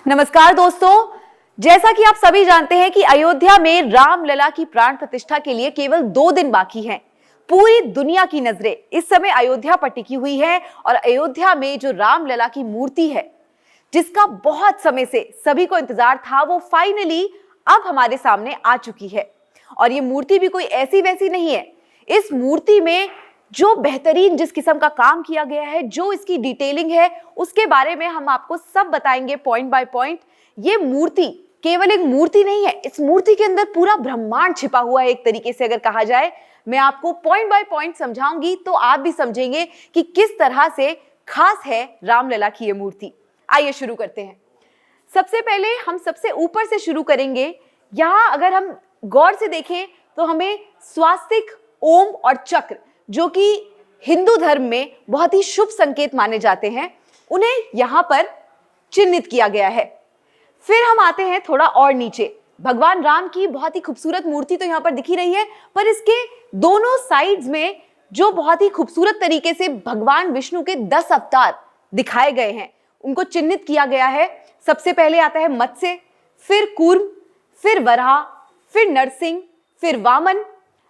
नमस्कार दोस्तों, जैसा कि आप सभी जानते हैं कि अयोध्या में रामलला की प्राण प्रतिष्ठा के लिए केवल 2 दिन बाकी हैं। पूरी दुनिया की नजरें इस समय अयोध्या पर टिकी हुई है और अयोध्या में जो रामलला की मूर्ति है, जिसका बहुत समय से सभी को इंतजार था, वो फाइनली अब हमारे सामने आ चुकी है। और ये मूर्ति भी कोई ऐसी वैसी नहीं है। इस मूर्ति में जो बेहतरीन जिस किस्म का काम किया गया है, जो इसकी डिटेलिंग है, उसके बारे में हम आपको सब बताएंगे पॉइंट बाय पॉइंट। ये मूर्ति केवल एक मूर्ति नहीं है, इस मूर्ति के अंदर पूरा ब्रह्मांड छिपा हुआ है। एक तरीके से अगर कहा जाए, मैं आपको पॉइंट बाय पॉइंट समझाऊंगी तो आप भी समझेंगे कि किस तरह से खास है रामलला की ये मूर्ति। आइए शुरू करते हैं। सबसे पहले हम सबसे ऊपर से शुरू करेंगे। यहाँ अगर हम गौर से देखें तो हमें स्वास्तिक, ओम और चक्र, जो कि हिंदू धर्म में बहुत ही शुभ संकेत माने जाते हैं, उन्हें यहाँ पर चिन्हित किया गया है। फिर हम आते हैं थोड़ा और नीचे। भगवान राम की बहुत ही खूबसूरत मूर्ति तो यहाँ पर दिख ही रही है, पर इसके दोनों साइड्स में जो बहुत ही खूबसूरत तरीके से भगवान विष्णु के 10 अवतार दिखाए गए हैं, उनको चिन्हित किया गया है। सबसे पहले आता है मत्स्य, फिर कूर्म, फिर वराह, फिर नरसिंह, फिर वामन।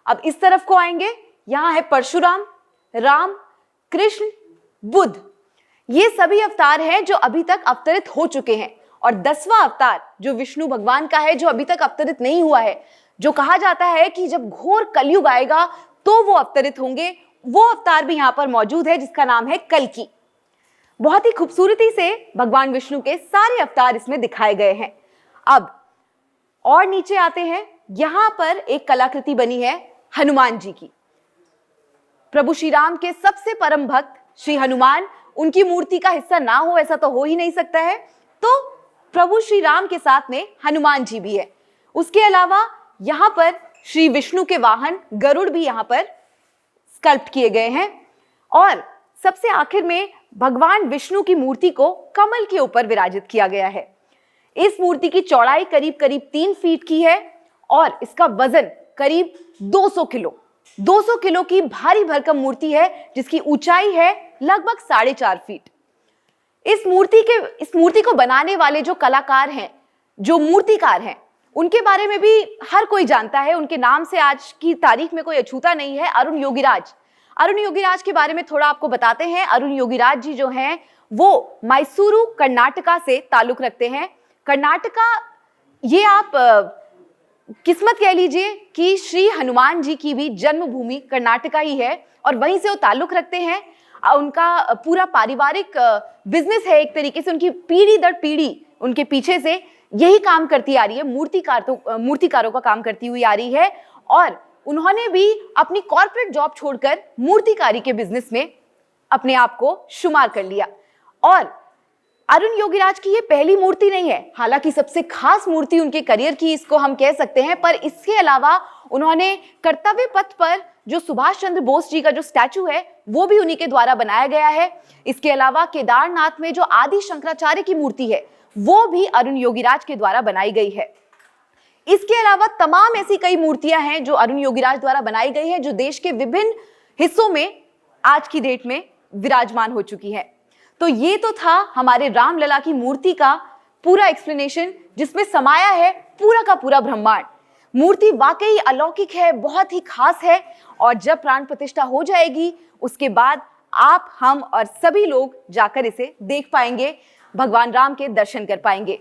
अब इस तरफ को आएंगे, यहाँ है परशुराम, राम, कृष्ण, बुद्ध। ये सभी अवतार हैं जो अभी तक अवतरित हो चुके हैं। और 10वां अवतार जो विष्णु भगवान का है, जो अभी तक अवतरित नहीं हुआ है, जो कहा जाता है कि जब घोर कलयुग आएगा तो वो अवतरित होंगे, वो अवतार भी यहाँ पर मौजूद है, जिसका नाम है कल्कि। बहुत ही खूबसूरती से भगवान विष्णु के सारे अवतार इसमें दिखाए गए हैं। अब और नीचे आते हैं, यहां पर एक कलाकृति बनी है हनुमान जी की। प्रभु श्री राम के सबसे परम भक्त श्री हनुमान, उनकी मूर्ति का हिस्सा ना हो ऐसा तो हो ही नहीं सकता है। तो प्रभु श्री राम के साथ में हनुमान जी भी है। उसके अलावा यहाँ पर श्री विष्णु के वाहन गरुड़ भी यहाँ पर स्कल्प्ट किए गए हैं। और सबसे आखिर में भगवान विष्णु की मूर्ति को कमल के ऊपर विराजित किया गया है। इस मूर्ति की चौड़ाई करीब करीब 3 फीट की है और इसका वजन करीब 200 किलो। 200 किलो की भारी भरकम मूर्ति है, जिसकी ऊंचाई है लगभग 4.5 फीट। इस मूर्ति को बनाने वाले जो कलाकार हैं, जो मूर्तिकार हैं, उनके बारे में भी हर कोई जानता है। उनके नाम से आज की तारीख में कोई अछूता नहीं है। अरुण योगीराज। अरुण योगीराज के बारे में थोड़ा आपको बताते हैं। अरुण योगीराज जी जो हैं, वो मैसूरू कर्नाटका से ताल्लुक रखते हैं। कर्नाटका, ये आप किस्मत कह लीजिए कि श्री हनुमान जी की भी जन्मभूमि कर्नाटका ही है और वहीं से वो ताल्लुक रखते हैं। उनका पूरा पारिवारिक बिजनेस है, एक तरीके से उनकी पीढ़ी दर पीढ़ी उनके पीछे से यही काम करती आ रही है, मूर्तिकारों का काम करती हुई आ रही है। और उन्होंने भी अपनी कॉर्पोरेट जॉब छोड़कर मूर्तिकारी के बिजनेस में अपने आप को शुमार कर लिया। और अरुण योगीराज की ये पहली मूर्ति नहीं है, हालांकि सबसे खास मूर्ति उनके करियर की इसको हम कह सकते हैं। पर इसके अलावा उन्होंने कर्तव्य पथ पर जो सुभाष चंद्र बोस जी का जो स्टैचू है, वो भी उन्हीं के द्वारा बनाया गया है। इसके अलावा केदारनाथ में जो आदि शंकराचार्य की मूर्ति है, वो भी अरुण योगीराज के द्वारा बनाई गई है। इसके अलावा तमाम ऐसी कई मूर्तियां हैं जो अरुण योगीराज द्वारा बनाई गई है, जो देश के विभिन्न हिस्सों में आज की डेट में विराजमान हो चुकी है। तो ये तो था हमारे रामलला की मूर्ति का पूरा एक्सप्लेनेशन, जिसमें समाया है पूरा का पूरा ब्रह्मांड। मूर्ति वाकई अलौकिक है, बहुत ही खास है। और जब प्राण प्रतिष्ठा हो जाएगी, उसके बाद आप, हम और सभी लोग जाकर इसे देख पाएंगे, भगवान राम के दर्शन कर पाएंगे।